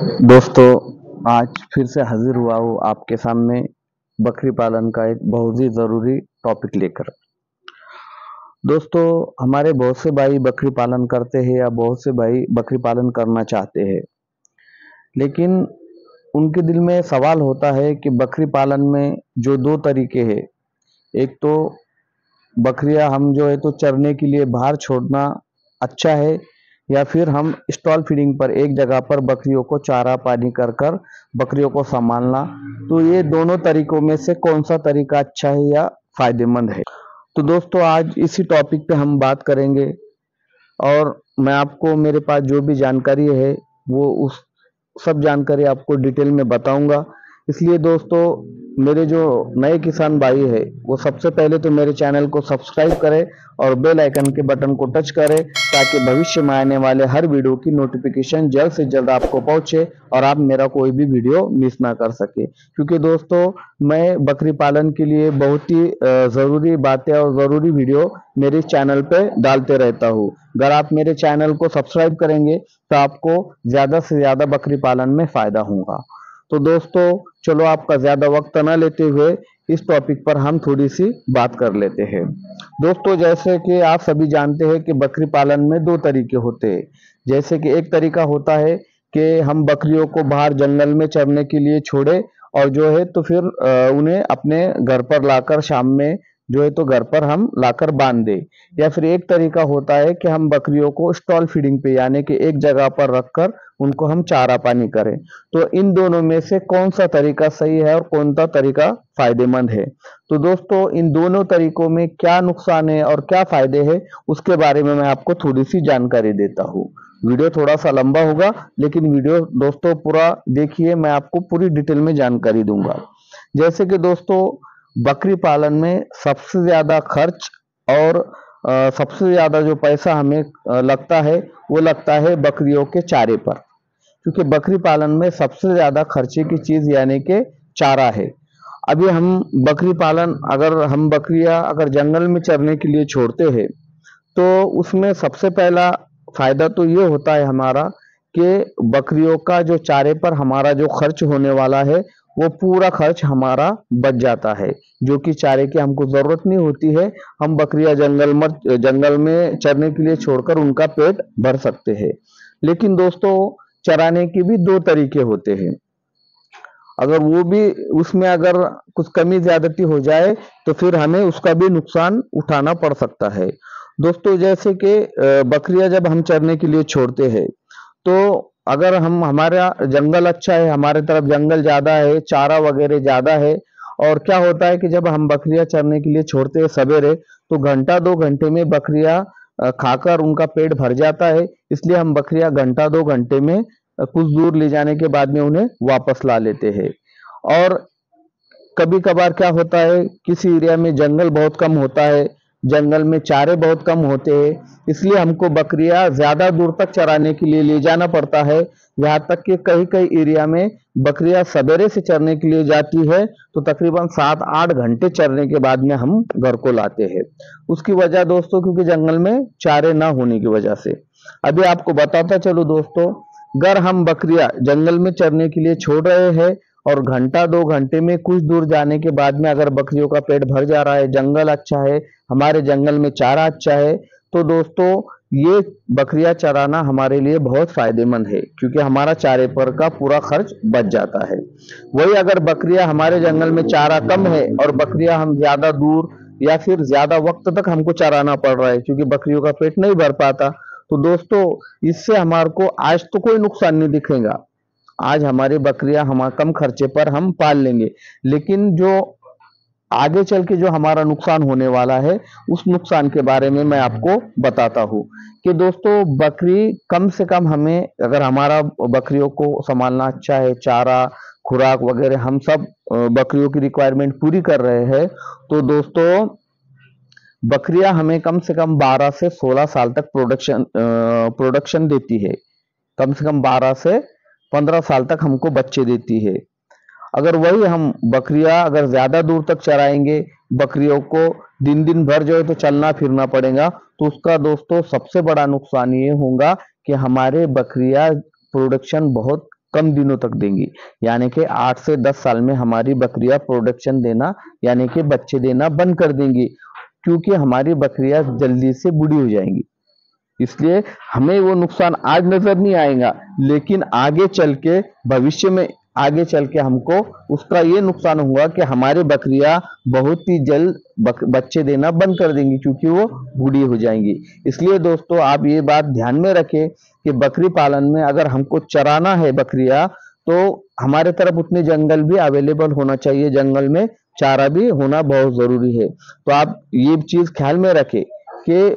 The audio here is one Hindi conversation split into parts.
दोस्तों, आज फिर से हाजिर हुआ हूँ आपके सामने बकरी पालन का एक बहुत ही ज़रूरी टॉपिक लेकर। दोस्तों, हमारे बहुत से भाई बकरी पालन करते हैं या बहुत से भाई बकरी पालन करना चाहते हैं, लेकिन उनके दिल में सवाल होता है कि बकरी पालन में जो दो तरीके हैं, एक तो बकरियां हम जो है तो चरने के लिए बाहर छोड़ना अच्छा है, या फिर हम स्टॉल फीडिंग पर एक जगह पर बकरियों को चारा पानी कर कर बकरियों को संभालना। तो ये दोनों तरीकों में से कौन सा तरीका अच्छा है या फायदेमंद है? तो दोस्तों, आज इसी टॉपिक पे हम बात करेंगे और मैं आपको मेरे पास जो भी जानकारी है वो उस सब जानकारी आपको डिटेल में बताऊंगा। इसलिए दोस्तों, मेरे जो नए किसान भाई है वो सबसे पहले तो मेरे चैनल को सब्सक्राइब करें और बेल आइकन के बटन को टच करें, ताकि भविष्य में आने वाले हर वीडियो की नोटिफिकेशन जल्द से जल्द आपको पहुंचे और आप मेरा कोई भी वीडियो मिस ना कर सके। क्योंकि दोस्तों, मैं बकरी पालन के लिए बहुत ही ज़रूरी बातें और ज़रूरी वीडियो मेरे चैनल पे डालते रहता हूँ। अगर आप मेरे चैनल को सब्सक्राइब करेंगे तो आपको ज़्यादा से ज़्यादा बकरी पालन में फ़ायदा होगा। तो दोस्तों, चलो आपका ज़्यादा वक्त ना लेते हुए इस टॉपिक पर हम थोड़ी सी बात कर लेते हैं। दोस्तों, जैसे कि आप सभी जानते हैं कि बकरी पालन में दो तरीके होते हैं। जैसे कि एक तरीका होता है कि हम बकरियों को बाहर जंगल में चरने के लिए छोड़े और जो है तो फिर उन्हें अपने घर पर लाकर शाम में जो है तो घर पर हम लाकर बांध दे। या फिर एक तरीका होता है कि हम बकरियों को स्टॉल फीडिंग पे यानी कि एक जगह पर रखकर उनको हम चारा पानी करें। तो इन दोनों में से कौन सा तरीका सही है और कौन सा तरीका फायदेमंद है? तो दोस्तों, इन दोनों तरीकों में क्या नुकसान है और क्या फायदे हैं, उसके बारे में मैं आपको थोड़ी सी जानकारी देता हूँ। वीडियो थोड़ा सा लंबा होगा, लेकिन वीडियो दोस्तों पूरा देखिए, मैं आपको पूरी डिटेल में जानकारी दूंगा। जैसे कि दोस्तों, बकरी पालन में सबसे ज्यादा खर्च और सबसे ज्यादा जो पैसा हमें लगता है वो लगता है बकरियों के चारे पर। क्योंकि बकरी पालन में सबसे ज्यादा खर्चे की चीज यानी कि चारा है। अभी हम बकरी पालन अगर हम बकरियां अगर जंगल में चरने के लिए छोड़ते हैं तो उसमें सबसे पहला फायदा तो ये होता है हमारा कि बकरियों का जो चारे पर हमारा जो खर्च होने वाला है वो पूरा खर्च हमारा बच जाता है, जो कि चारे की हमको जरूरत नहीं होती है। हम बकरियां जंगल में चरने के लिए छोड़कर उनका पेट भर सकते हैं। लेकिन दोस्तों, चराने के भी दो तरीके होते हैं। अगर वो भी उसमें अगर कुछ कमी ज्यादती हो जाए तो फिर हमें उसका भी नुकसान उठाना पड़ सकता है। दोस्तों, जैसे कि बकरियां जब हम चरने के लिए छोड़ते हैं तो अगर हम हमारा जंगल अच्छा है, हमारे तरफ जंगल ज्यादा है, चारा वगैरह ज्यादा है, और क्या होता है कि जब हम बकरियां चरने के लिए छोड़ते हैं सवेरे तो घंटा 2 घंटे में बकरियां खाकर उनका पेट भर जाता है। इसलिए हम बकरियां घंटा 2 घंटे में कुछ दूर ले जाने के बाद में उन्हें वापस ला लेते हैं। और कभी कभार क्या होता है, किसी एरिया में जंगल बहुत कम होता है, जंगल में चारे बहुत कम होते हैं, इसलिए हमको बकरियां ज्यादा दूर तक चराने के लिए ले जाना पड़ता है। यहाँ तक कि कई कई एरिया में बकरियां सवेरे से चरने के लिए जाती है तो तकरीबन 7-8 घंटे चरने के बाद में हम घर को लाते हैं। उसकी वजह दोस्तों, क्योंकि जंगल में चारे ना होने की वजह से। अभी आपको बताता चलो दोस्तों, अगर हम बकरियां जंगल में चरने के लिए छोड़ रहे हैं और घंटा 2 घंटे में कुछ दूर जाने के बाद में अगर बकरियों का पेट भर जा रहा है, जंगल अच्छा है, हमारे जंगल में चारा अच्छा है, तो दोस्तों ये बकरियां चराना हमारे लिए बहुत फायदेमंद है, क्योंकि हमारा चारे पर का पूरा खर्च बच जाता है। वही अगर बकरियां हमारे जंगल में चारा कम है और बकरियां हम ज्यादा दूर या फिर ज्यादा वक्त तक हमको चराना पड़ रहा है क्योंकि बकरियों का पेट नहीं भर पाता, तो दोस्तों इससे हमारे को आज तो कोई नुकसान नहीं दिखेगा। आज हमारी बकरियां हम कम खर्चे पर हम पाल लेंगे, लेकिन जो आगे चल के जो हमारा नुकसान होने वाला है उस नुकसान के बारे में मैं आपको बताता हूँ। कि दोस्तों, बकरी कम से कम हमें अगर हमारा बकरियों को संभालना अच्छा है, चारा खुराक वगैरह हम सब बकरियों की रिक्वायरमेंट पूरी कर रहे हैं, तो दोस्तों बकरियां हमें कम से कम 12 से 16 साल तक प्रोडक्शन देती है। कम से कम 12 से 15 साल तक हमको बच्चे देती है। अगर वही हम बकरियां अगर ज्यादा दूर तक चराएंगे, बकरियों को दिन दिन भर जो है तो चलना फिरना पड़ेगा, तो उसका दोस्तों सबसे बड़ा नुकसान ये होगा कि हमारे बकरियां प्रोडक्शन बहुत कम दिनों तक देंगी, यानी कि 8 से 10 साल में हमारी बकरियां प्रोडक्शन देना यानी कि बच्चे देना बंद कर देंगी, क्योंकि हमारी बकरियां जल्दी से बूढ़ी हो जाएंगी। इसलिए हमें वो नुकसान आज नजर नहीं आएगा, लेकिन आगे चल के भविष्य में आगे चल के हमको उसका ये नुकसान होगा कि हमारी बकरियां बहुत ही जल्द बच्चे देना बंद कर देंगी, क्योंकि वो बूढ़ी हो जाएंगी। इसलिए दोस्तों आप ये बात ध्यान में रखें कि बकरी पालन में अगर हमको चराना है बकरियां, तो हमारे तरफ उतने जंगल भी अवेलेबल होना चाहिए, जंगल में चारा भी होना बहुत जरूरी है। तो आप ये चीज ख्याल में रखें कि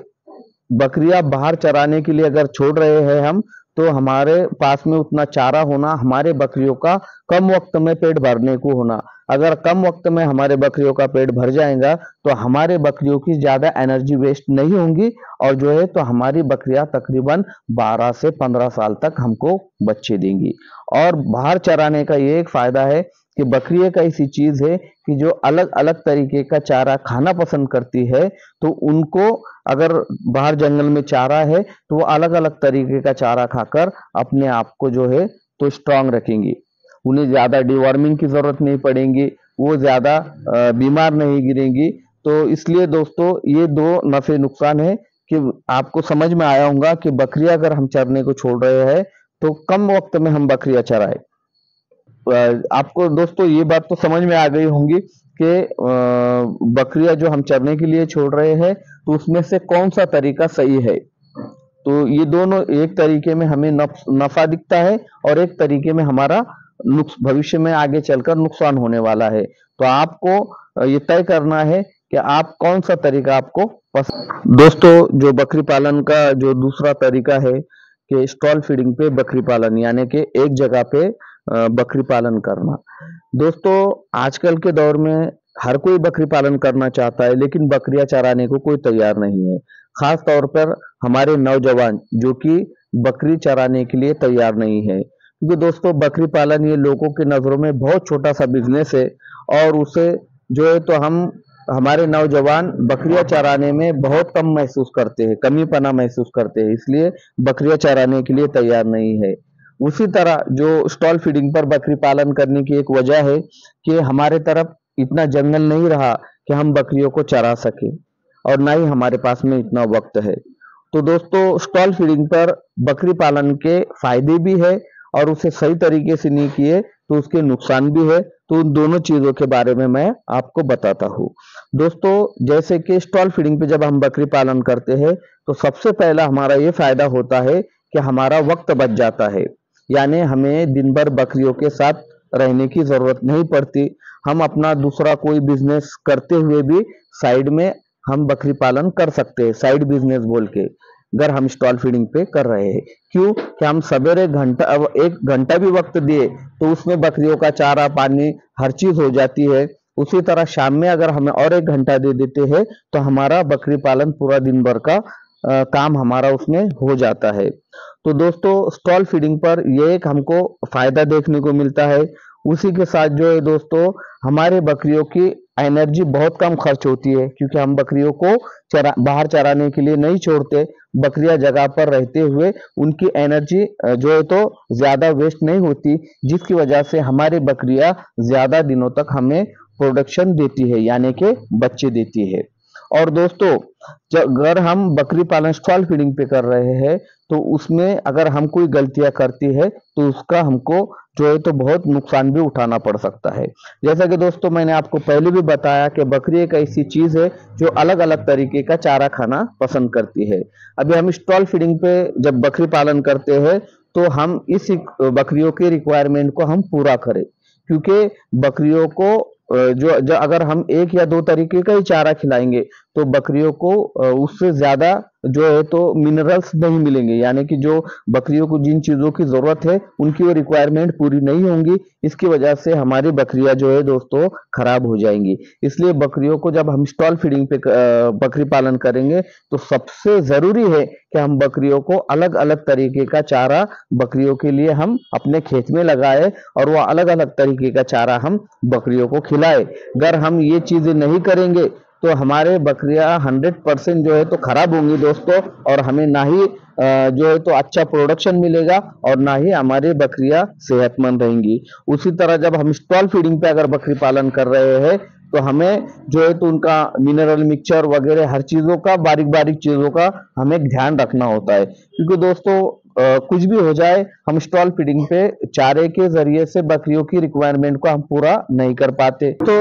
बकरियां बाहर चराने के लिए अगर छोड़ रहे हैं हम, तो हमारे पास में उतना चारा होना, हमारे बकरियों का कम वक्त में पेट भरने को होना। अगर कम वक्त में हमारे बकरियों का पेट भर जाएगा तो हमारे बकरियों की ज्यादा एनर्जी वेस्ट नहीं होंगी, और जो है तो हमारी बकरियां तकरीबन 12 से 15 साल तक हमको बच्चे देंगी। और बाहर चराने का ये एक फायदा है कि बकरी एक ऐसी चीज है कि जो अलग अलग तरीके का चारा खाना पसंद करती है, तो उनको अगर बाहर जंगल में चारा है तो वो अलग अलग तरीके का चारा खाकर अपने आप को जो है तो स्ट्रांग रखेंगी, उन्हें ज्यादा डिवॉर्मिंग की जरूरत नहीं पड़ेगी, वो ज्यादा बीमार नहीं गिरेंगी। तो इसलिए दोस्तों ये दो नफे नुकसान है कि आपको समझ में आया होगा कि बकरियां अगर हम चरने को छोड़ रहे हैं तो कम वक्त में हम बकरियां चराए। आपको दोस्तों ये बात तो समझ में आ गई होंगी कि बकरियां जो हम चरने के लिए छोड़ रहे हैं तो उसमें से कौन सा तरीका सही है। तो ये दोनों एक तरीके में हमें नफा दिखता है और एक तरीके में हमारा भविष्य में आगे चलकर नुकसान होने वाला है। तो आपको ये तय करना है कि आप कौन सा तरीका आपको पसंद। दोस्तों जो बकरी पालन का जो दूसरा तरीका है कि स्टॉल फीडिंग पे बकरी पालन, यानी कि एक जगह पे बकरी पालन करना। दोस्तों आजकल के दौर में हर कोई बकरी पालन करना चाहता है, लेकिन बकरियां चराने को कोई तैयार नहीं है। खास तौर पर हमारे नौजवान जो कि बकरी चराने के लिए तैयार नहीं है, क्योंकि दोस्तों बकरी पालन ये लोगों की नजरों में बहुत छोटा सा बिजनेस है, और उसे जो है तो हमारे नौजवान बकरियां चराने में बहुत कम महसूस करते हैं, कमीपना महसूस करते हैं, इसलिए बकरियां चराने के लिए तैयार नहीं है। उसी तरह जो स्टॉल फीडिंग पर बकरी पालन करने की एक वजह है कि हमारे तरफ इतना जंगल नहीं रहा कि हम बकरियों को चरा सके, और ना ही हमारे पास में इतना वक्त है। तो दोस्तों स्टॉल फीडिंग पर बकरी पालन के फायदे भी है, और उसे सही तरीके से नहीं किए तो उसके नुकसान भी है। तो उन दोनों चीजों के बारे में मैं आपको बताता हूँ। दोस्तों जैसे कि स्टॉल फीडिंग पे जब हम बकरी पालन करते हैं तो सबसे पहला हमारा ये फायदा होता है कि हमारा वक्त बच जाता है, यानी हमें दिन भर बकरियों के साथ रहने की जरूरत नहीं पड़ती। हम अपना दूसरा कोई बिजनेस करते हुए भी साइड में हम बकरी पालन कर सकते हैं, साइड बिजनेस बोल के, अगर हम स्टॉल फीडिंग पे कर रहे हैं। क्यों कि हम सवेरे एक घंटा भी वक्त दिए तो उसमें बकरियों का चारा पानी हर चीज हो जाती है। उसी तरह शाम में अगर हमें और एक घंटा दे देते हैं तो हमारा बकरी पालन पूरा दिन भर का काम हमारा उसमें हो जाता है। तो दोस्तों स्टॉल फीडिंग पर ये एक हमको फायदा देखने को मिलता है। उसी के साथ जो है दोस्तों हमारे बकरियों की एनर्जी बहुत कम खर्च होती है, क्योंकि हम बकरियों को बाहर चराने के लिए नहीं छोड़ते। बकरियां जगह पर रहते हुए उनकी एनर्जी जो है तो ज्यादा वेस्ट नहीं होती, जिसकी वजह से हमारी बकरियां ज्यादा दिनों तक हमें प्रोडक्शन देती है, यानी कि बच्चे देती है। और दोस्तों अगर हम बकरी पालन स्टॉल फीडिंग पे कर रहे हैं तो उसमें अगर हम कोई गलतियां करती है तो उसका हमको जो है तो बहुत नुकसान भी उठाना पड़ सकता है। जैसा कि दोस्तों मैंने आपको पहले भी बताया कि बकरी एक ऐसी चीज है जो अलग अलग तरीके का चारा खाना पसंद करती है। अभी हम स्टॉल फीडिंग पे जब बकरी पालन करते हैं तो हम इस बकरियों के रिक्वायरमेंट को हम पूरा करें, क्योंकि बकरियों को जो अगर हम एक या दो तरीके का ही चारा खिलाएंगे तो बकरियों को उससे ज्यादा जो है तो मिनरल्स नहीं मिलेंगे, यानी कि जो बकरियों को जिन चीजों की जरूरत है उनकी वो रिक्वायरमेंट पूरी नहीं होंगी। इसकी वजह से हमारी बकरियां जो है दोस्तों खराब हो जाएंगी। इसलिए बकरियों को जब हम स्टॉल फीडिंग पे बकरी पालन करेंगे तो सबसे जरूरी है कि हम बकरियों को अलग अलग तरीके का चारा बकरियों के लिए हम अपने खेत में लगाए, और वह अलग अलग तरीके का चारा हम बकरियों को खिलाए। अगर हम ये चीजें नहीं करेंगे तो हमारे बकरियां 100% जो है तो खराब होंगी दोस्तों, और हमें ना ही जो है तो अच्छा प्रोडक्शन मिलेगा और ना ही हमारी बकरियां सेहतमंद रहेंगी। उसी तरह जब हम स्टॉल फीडिंग पे अगर बकरी पालन कर रहे हैं तो हमें जो है तो उनका मिनरल मिक्सचर वगैरह हर चीजों का, बारीक बारीक चीजों का हमें ध्यान रखना होता है, क्योंकि दोस्तों कुछ भी हो जाए, हम स्टॉल फीडिंग पे चारे के जरिए से बकरियों की रिक्वायरमेंट को हम पूरा नहीं कर पाते। तो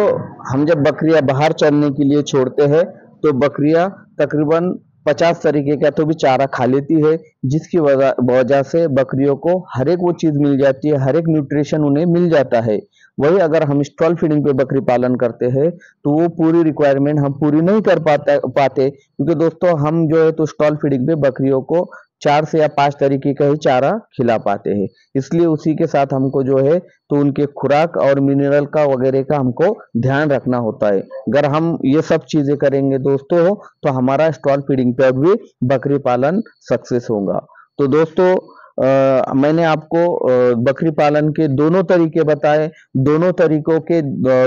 हम जब बकरियां बाहर चरने के लिए छोड़ते हैं तो बकरियां तकरीबन 50 तरीके का तो भी चारा खा लेती है, जिसकी वजह से बकरियों को हर एक वो चीज मिल जाती है, हर एक न्यूट्रिशन उन्हें मिल जाता है। वही अगर हम स्टॉल फीडिंग पे बकरी पालन करते हैं तो वो पूरी रिक्वायरमेंट हम पूरी नहीं कर पाते, क्योंकि दोस्तों हम जो है तो स्टॉल फीडिंग पे बकरियों को 4 से या 5 तरीके का ही चारा खिला पाते हैं। इसलिए उसी के साथ हमको जो है तो उनके खुराक और मिनरल का वगैरह का हमको ध्यान रखना होता है। अगर हम ये सब चीजें करेंगे दोस्तों तो हमारा स्टॉल फीडिंग पे भी बकरी पालन सक्सेस होगा। तो दोस्तों मैंने आपको बकरी पालन के दोनों तरीके बताए, दोनों तरीकों के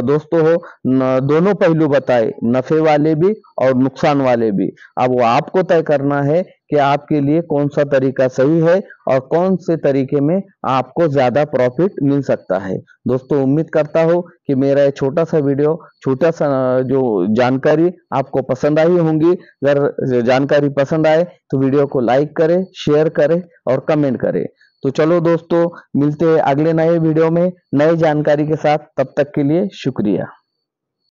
दोस्तों हो दोनों पहलू बताए, नफे वाले भी और नुकसान वाले भी। अब वो आपको तय करना है कि आपके लिए कौन सा तरीका सही है और कौन से तरीके में आपको ज्यादा प्रॉफिट मिल सकता है। दोस्तों उम्मीद करता हूं कि मेरा ये छोटा सा वीडियो, छोटा सा जो जानकारी आपको पसंद आई होंगी। अगर जानकारी पसंद आए तो वीडियो को लाइक करें, शेयर करें और कमेंट करें। तो चलो दोस्तों, मिलते हैं अगले नए वीडियो में नई जानकारी के साथ। तब तक के लिए शुक्रिया।